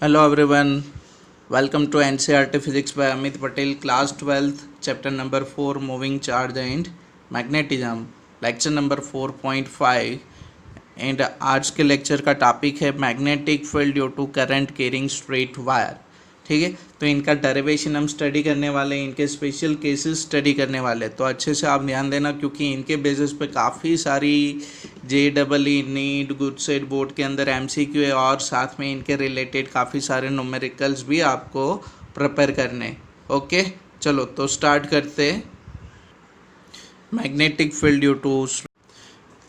Hello everyone, welcome to NCERT Physics by Amit Patel, Class 12th, Chapter number 4, Moving Charge and Magnetism, Lecture number 4.5 and आज के lecture का topic है magnetic field due to current carrying straight wire. ठीक है, तो इनका derivation हम study करने वाले हैं, इनके स्पेशल केसेस स्टडी करने वाले हैं। तो अच्छे से आप ध्यान देना क्योंकि इनके बेसिस पे काफ़ी सारी JEE NEET good set board के अंदर MCQ है और साथ में इनके रिलेटेड काफ़ी सारे न्यूमेरिकल्स भी आपको प्रिपेयर करने। ओके चलो तो स्टार्ट करते मैग्नेटिक फील्ड ड्यू टू।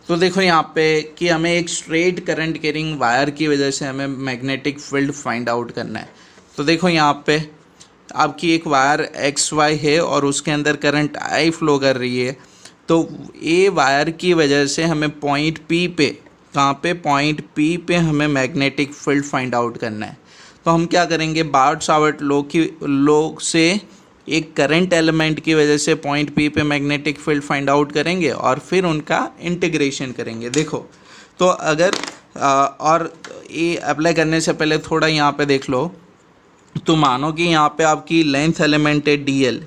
तो देखो यहाँ पे कि हमें एक स्ट्रेट करंट कैरिंग वायर की वजह से हमें मैग्नेटिक फील्ड फाइंड आउट करना है। तो देखो यहाँ पे आपकी एक वायर XY है और उसके अंदर करंट I फ्लो कर रही है। तो ये वायर की वजह से हमें पॉइंट P पे, कहाँ पे, पॉइंट P पे हमें मैग्नेटिक फील्ड फाइंड आउट करना है। तो हम क्या करेंगे, बार्ट-सावर्ट लॉ से एक करंट एलिमेंट की वजह से पॉइंट P पे मैग्नेटिक फील्ड फाइंड आउट करेंगे और फिर उनका इंटीग्रेशन करेंगे। देखो तो अगर और ये अप्लाई करने से पहले थोड़ा यहाँ पे देख लो। तो मानो कि यहाँ पे आपकी लेंथ एलिमेंट है DL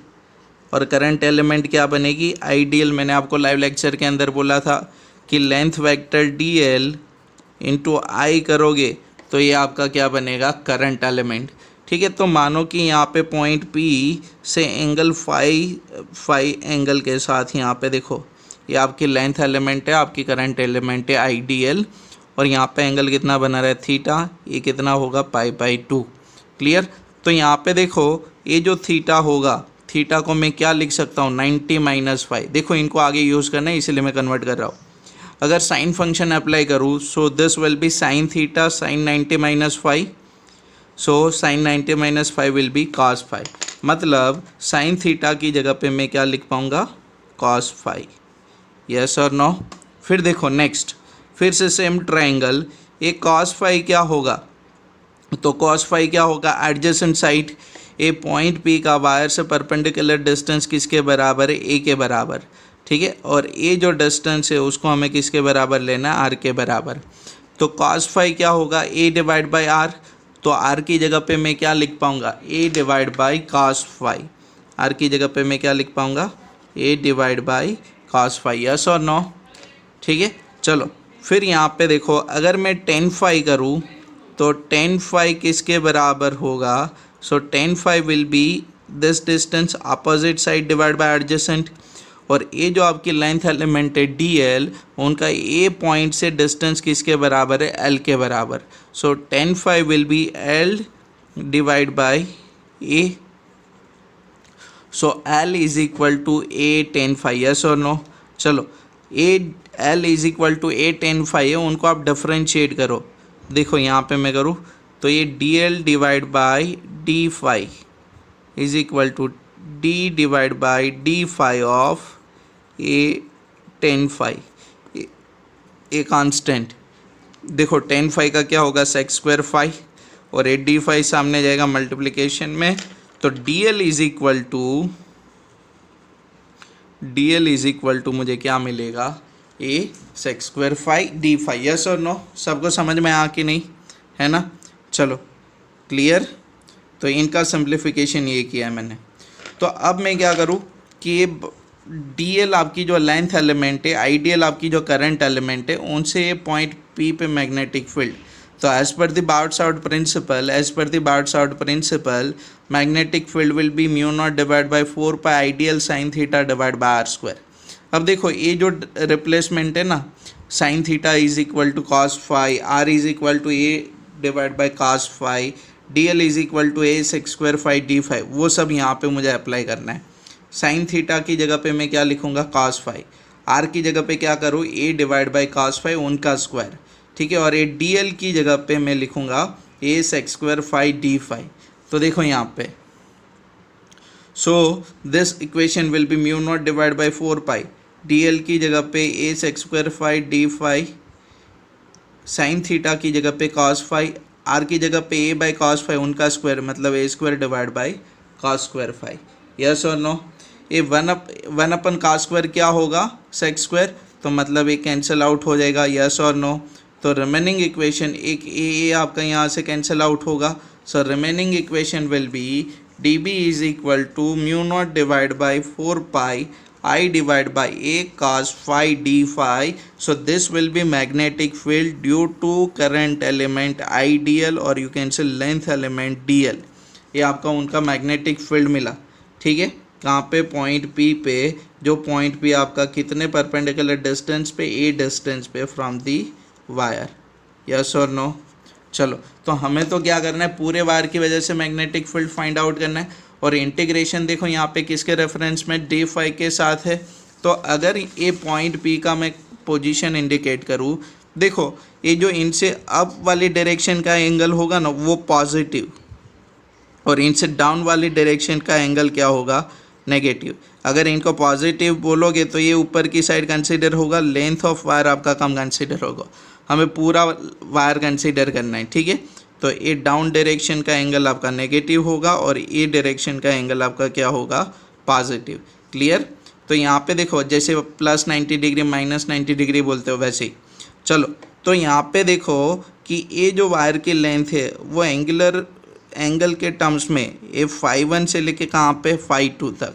और करंट एलिमेंट क्या बनेगी, IDL। मैंने आपको लाइव लेक्चर के अंदर बोला था कि length vector DL into I करोगे तो ये आपका क्या बनेगा, करंट एलिमेंट। ठीक है, तो मानो कि यहाँ पे पॉइंट P से एंगल फाई एंगल के साथ यहाँ पे देखो ये आपकी लेंथ एलिमेंट है, आपकी करंट एलिमेंट है IDL और यहाँ पे एंगल कितना बना रहा है, थीटा। ये कितना होगा, π/2। क्लियर। तो यहाँ पे देखो ये जो थीटा होगा, थीटा को मैं क्या लिख सकता हूँ, 90 - फाई। देखो इनको आगे यूज़ करना है इसलिए मैं कन्वर्ट कर रहा हूँ। अगर साइन फंक्शन अप्लाई करूँ so this will be sine theta sine 90 - phi. So sine 90 - phi will be cos phi. मतलब साइन थीटा की जगह पे मैं क्या लिख पाऊँगा, कॉस फाई। यस और नो। फिर देखो नेक्स्ट, फिर से सेम ट्रायंगल, ये कॉस फाई क्या होगा, तो कॉस फाई क्या होगा, adjacent side. A point P का वायर से परपेंडिकुलर डिस्टेंस किसके बराबर है, A के बराबर। ठीक है, और ये जो डिस्टेंस है उसको हमें किसके बराबर लेना है, R के बराबर। तो कॉस फाई क्या होगा, A/R। तो R की जगह पे मैं क्या लिख पाऊँगा, A/cos फाई। R की जगह पे मैं क्या लिख पाऊँगा, A/cos फाई। यस और नो। ठीक है, चलो फिर यहाँ पे देखो अगर मैं tan फाई करूँ तो tan फाई किसके बराबर होगा, so tan phi will be this distance opposite side divide by adjacent. और ये जो आपकी लेंथ एलिमेंट है DL, उनका ए पॉइंट से डिस्टेंस किसके बराबर है, L के बराबर। So tan phi will be L divide by A। So L is equal to A tan phi. Yes और नो। चलो L is equal to A tan phi है, उनको आप डिफरेंशिएट करो। देखो यहाँ पे मैं करूँ तो ये DL divide by D phi is equal to D divide by D phi of A tan फाई। ए कांस्टेंट, देखो tan फाई का क्या होगा, sec² फाई और ए D फाई सामने जाएगा मल्टीप्लिकेशन में। तो DL इज इक्वल टू मुझे क्या मिलेगा, A sec² phi D phi. Yes और नो, सबको समझ में आ कि नहीं, है ना। चलो क्लियर। तो इनका सिंप्लीफिकेशन ये किया है मैंने। तो अब मैं क्या करूँ कि DL आपकी जो लेंथ एलिमेंट है, IDL आपकी जो करंट एलिमेंट है, उनसे ये पॉइंट P पे मैग्नेटिक फील्ड। तो as per the Biot-Savart principle magnetic field will be μ0 divide by 4π IDL sine theta divide by R²। अब देखो ये जो रिप्लेसमेंट है ना, sine theta is equal to cos phi, R is equal to A divide by cos phi, DL is equal to A sec² phi D phi, वो सब यहाँ पे मुझे अप्लाई करना है। साइन थीटा की जगह पे मैं क्या लिखूँगा, कॉस फाई। R की जगह पे क्या करूँ, A divide by cos phi उनका स्क्वायर। ठीक है, और ये DL की जगह पे मैं लिखूँगा A sec² phi D phi. तो देखो यहाँ पे so this equation will be μ0 divide by 4π। DL की जगह पे A sec² phi D phi, sine theta की जगह पे कॉस फाई, R की जगह पे A बाई कॉस फाई उनका स्क्वायर, मतलब A² divide by cos² phi. Yes और नो। ये 1/cos² क्या होगा, sec², तो मतलब ये कैंसिल आउट हो जाएगा। यस और नो। तो रिमेनिंग इक्वेशन एक ए आपका यहाँ से कैंसिल आउट होगा, So remaining equation will be dB is equal to mu naught divided by 4 pi I divided by A cos phi d phi. So this will be magnetic field due to current element IDL और you can say length element DL. ये आपका उनका magnetic field मिला, ठीक है। कहाँ पे? Point P पे, जो पॉइंट पी आपका कितने परपेंडिकुलर डिस्टेंस पे? ए डिस्टेंस पे फ्रॉम दी वायर। यस और नो? चलो, तो हमें तो क्या करना है, पूरे वायर की वजह से मैग्नेटिक फील्ड फाइंड आउट करना है। और इंटीग्रेशन देखो यहाँ पे किसके रेफरेंस में? डी फाई के साथ है। तो अगर ये पॉइंट पी का मैं पोजीशन इंडिकेट करूँ, देखो ये जो इनसे अप वाली डायरेक्शन का एंगल होगा ना वो पॉजिटिव, और इनसे डाउन वाली डायरेक्शन का एंगल क्या होगा? नेगेटिव। अगर इनको पॉजिटिव बोलोगे तो ये ऊपर की साइड कंसीडर होगा, लेंथ ऑफ वायर आपका कम कंसीडर होगा। हमें पूरा वायर कंसीडर करना है, ठीक है। तो ये डाउन डायरेक्शन का एंगल आपका नेगेटिव होगा और ये डायरेक्शन का एंगल आपका क्या होगा? पॉजिटिव। क्लियर? तो यहाँ पे देखो जैसे प्लस 90 डिग्री माइनस 90 डिग्री बोलते हो वैसे ही। चलो, तो यहाँ पे देखो कि ये जो वायर की लेंथ है वो एंगल के टर्म्स में ये φ1 से लेके कहाँ पे? φ2 तक।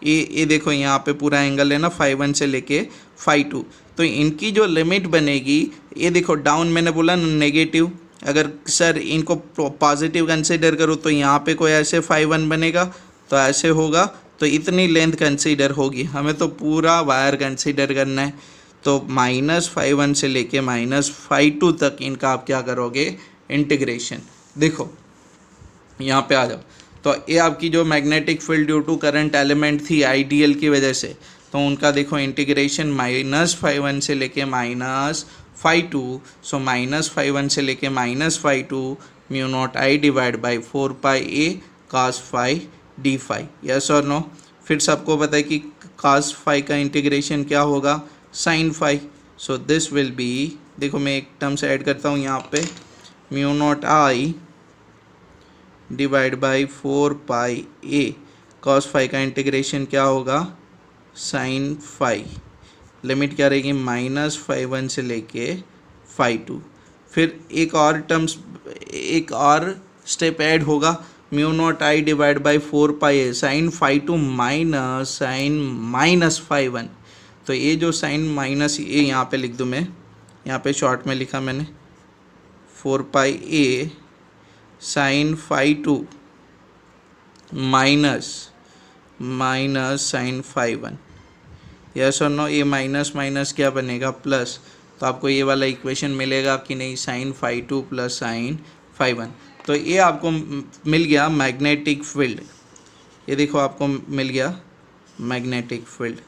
ये देखो यहाँ पे पूरा एंगल है ना, φ1 से लेके φ2। तो इनकी जो लिमिट बनेगी, ये देखो डाउन मैंने बोला ना नेगेटिव, अगर सर इनको पॉजिटिव कंसीडर करूँ तो यहाँ पे कोई ऐसे φ1 बनेगा, तो ऐसे होगा, तो इतनी लेंथ कंसीडर होगी। हमें तो पूरा वायर कंसीडर करना है। तो -φ1 से लेके -φ2 तक इनका आप क्या करोगे? इंटीग्रेशन। देखो यहाँ पे आ जाओ, तो ये आपकी जो magnetic field due to current element थी आईडीएल की वजह से, तो उनका देखो इंटीग्रेशन -φ1 से लेके -φ2। सो -φ1 से लेके -φ2 mu naught I divide by 4 pi a cos phi d phi। Yes और नो? फिर सबको पता है कि cos phi का इंटीग्रेशन क्या होगा? sin phi। So this will B, देखो मैं एक टर्म से ऐड करता हूँ यहाँ पे, mu naught I divide by 4 pi a cos phi का इंटीग्रेशन क्या होगा? sin phi। लिमिट क्या रहेगी? -φ1 से लेके φ2। फिर एक और स्टेप ऐड होगा, mu naught I divide by 4 pi a sin φ2 minus sin -φ1। तो ये जो साइन माइनस ए यहाँ पे लिख दूँ मैं, यहाँ पे शॉर्ट में लिखा मैंने 4 pi a sin φ2 minus sin φ1। Yes और नो? ये माइनस माइनस क्या बनेगा? प्लस। तो आपको ये वाला इक्वेशन मिलेगा कि नहीं? sin φ2 plus sin φ1। तो ये आपको मिल गया मैग्नेटिक फील्ड। ये देखो आपको मिल गया magnetic field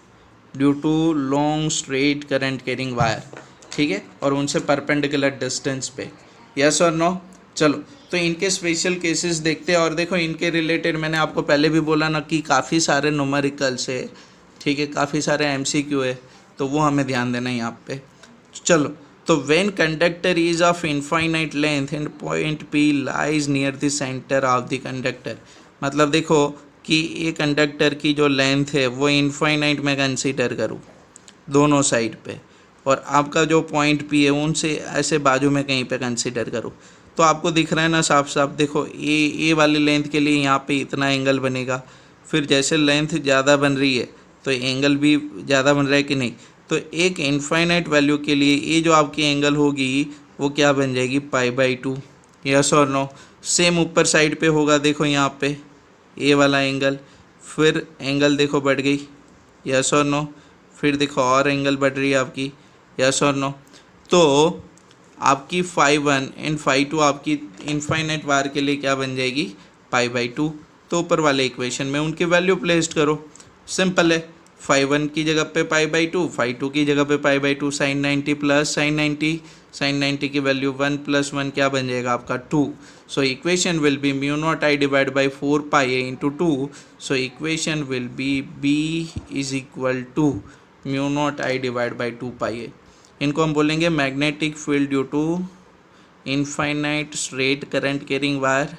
due to long straight current carrying wire, ठीक है, और उनसे परपेंडिकुलर डिस्टेंस पे। यस और नो? चलो, तो इनके स्पेशल केसेस देखते हैं। और देखो इनके रिलेटेड मैंने आपको पहले भी बोला ना कि काफ़ी सारे न्यूमेरिकल्स है, ठीक है, काफ़ी सारे MCQ है, तो वो हमें ध्यान देना है यहाँ पे। चलो, तो when conductor is of infinite length and point P lies near the centre of the conductor, मतलब देखो कि ये कंडक्टर की जो लेंथ है वो इनफाइनाइट में कंसीडर करूँ दोनों साइड पे, और आपका जो पॉइंट P है उनसे ऐसे बाजू में कहीं पे कंसीडर करूँ, तो आपको दिख रहा है ना साफ साफ। देखो ए वाली लेंथ के लिए यहाँ पे इतना एंगल बनेगा, फिर जैसे लेंथ ज़्यादा बन रही है तो एंगल भी ज़्यादा बन रहा है कि नहीं? तो एक इनफाइनाइट वैल्यू के लिए ये जो आपकी एंगल होगी वो क्या बन जाएगी? π/2। यस और नो? सेम ऊपर साइड पे होगा, देखो यहाँ पे ए वाला एंगल, फिर एंगल देखो बढ़ गई। यस और नो? फिर देखो और एंगल बढ़ रही है आपकी। यस और नो? तो आपकी φ1 एंड φ2 आपकी इनफाइनाइट वायर के लिए क्या बन जाएगी? π/2। तो ऊपर वाले इक्वेशन में उनकी वैल्यू प्लेस्ड करो, सिंपल है। φ1 की जगह पे π/2, φ2 की जगह पे π/2, sin 90 प्लस sin 90 की वैल्यू 1 + 1 क्या बन जाएगा आपका? 2। So equation will be mu naught I divide by 4 pi a into 2। So equation will be B is equal to mu naught I divide by 2 pi a. इनको हम बोलेंगे magnetic field due to infinite straight current carrying wire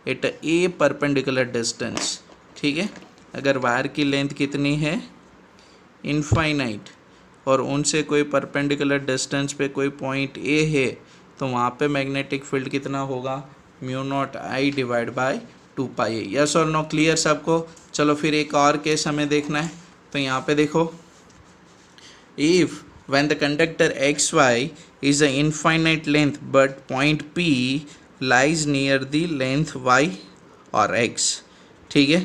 at a perpendicular distance, ठीक है। अगर wire की length कितनी है? Infinite, और उनसे कोई परपेंडिकुलर डिस्टेंस पे कोई पॉइंट ए है, तो वहाँ पे मैग्नेटिक फील्ड कितना होगा? Mu naught I divide by 2 pi. Yes और नो, क्लियर सबको। चलो फिर एक और केस हमें देखना है। तो यहाँ पे देखो, if when the conductor xy is a infinite length but point P lies near the length y or x, ठीक है,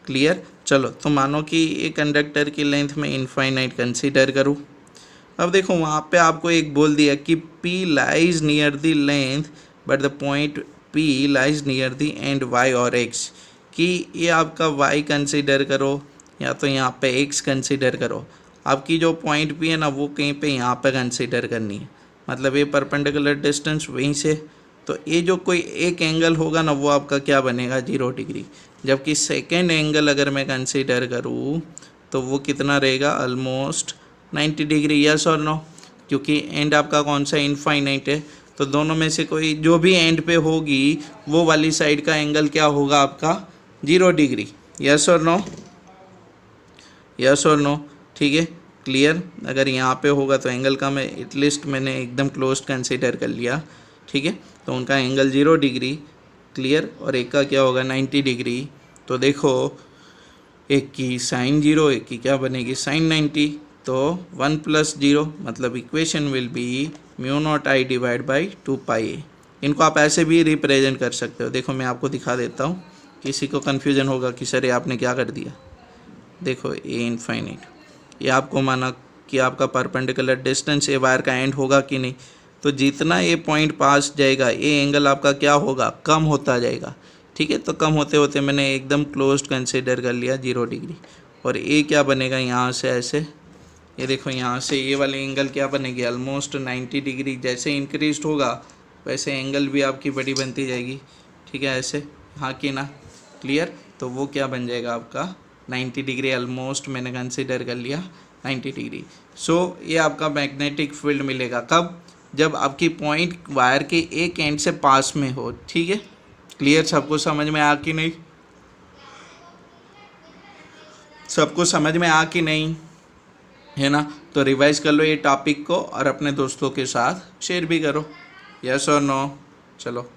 क्लियर। चलो तो मानो कि ये कंडक्टर की लेंथ में इनफाइनाइट कंसीडर करूँ। अब देखो वहाँ पे आपको एक बोल दिया कि P lies near the length but the point P lies near the end y और x, कि ये आपका y कंसीडर करो या तो यहाँ पे x कंसीडर करो। आपकी जो पॉइंट P है ना वो कहीं पे यहाँ पे कंसीडर करनी है, मतलब ये परपेंडिकुलर डिस्टेंस वहीं से। तो ये जो कोई एक एंगल होगा ना वो आपका क्या बनेगा, 0 डिग्री। जबकि सेकेंड एंगल अगर मैं कंसीडर करूँ तो वो कितना रहेगा, ऑलमोस्ट 90 डिग्री। यस और नो, क्योंकि एंड आपका कौन सा, इनफाइनाइट है। तो दोनों में से कोई जो भी एंड पे होगी वो वाली साइड का एंगल क्या होगा आपका, 0 डिग्री। यस और नो, यस और नो, ठीक है, क्लियर। अगर यहाँ पे होगा तो एंगल का मैं एटलीस्ट मैंने एकदम क्लोज कंसीडर कर लिया, ठीक है। तो उनका एंगल 0 डिग्री, क्लियर, और एक का क्या होगा 90 डिग्री। तो देखो एक की साइन 0, एक की क्या बनेगी साइन 90। तो 1 + 0 मतलब equation will be mu naught I divide by 2 पाई। इनको आप ऐसे भी रिप्रेजेंट कर सकते हो। देखो मैं आपको दिखा देता हूँ, किसी को कन्फ्यूजन होगा कि सर ये आपने क्या कर दिया। देखो ए इनफाइनाइट, ये आपको माना कि आपका परपेंडिकुलर डिस्टेंस ए वायर का एंड होगा कि नहीं। तो जितना ये पॉइंट पास जाएगा ये एंगल आपका क्या होगा, कम होता जाएगा, ठीक है। तो कम होते होते मैंने एकदम क्लोज्ड कंसीडर कर लिया 0 डिग्री। और ये क्या बनेगा यहाँ से ऐसे, ये देखो यहाँ से ये वाली एंगल क्या बनेगी, ऑलमोस्ट 90 डिग्री। जैसे इंक्रीज होगा वैसे एंगल भी आपकी बड़ी बनती जाएगी, ठीक है, ऐसे, हाँ कि ना, क्लियर। तो वो क्या बन जाएगा आपका 90 डिग्री, ऑलमोस्ट मैंने कंसीडर कर लिया 90 डिग्री। सो ये आपका मैग्नेटिक फील्ड मिलेगा कब, जब आपकी पॉइंट वायर के एक एंड से पास में हो, ठीक है, क्लियर। सबको समझ में आ कि नहीं, सबको समझ में आ कि नहीं, है ना। तो रिवाइज कर लो ये टॉपिक को और अपने दोस्तों के साथ शेयर भी करो। यस और नो, चलो।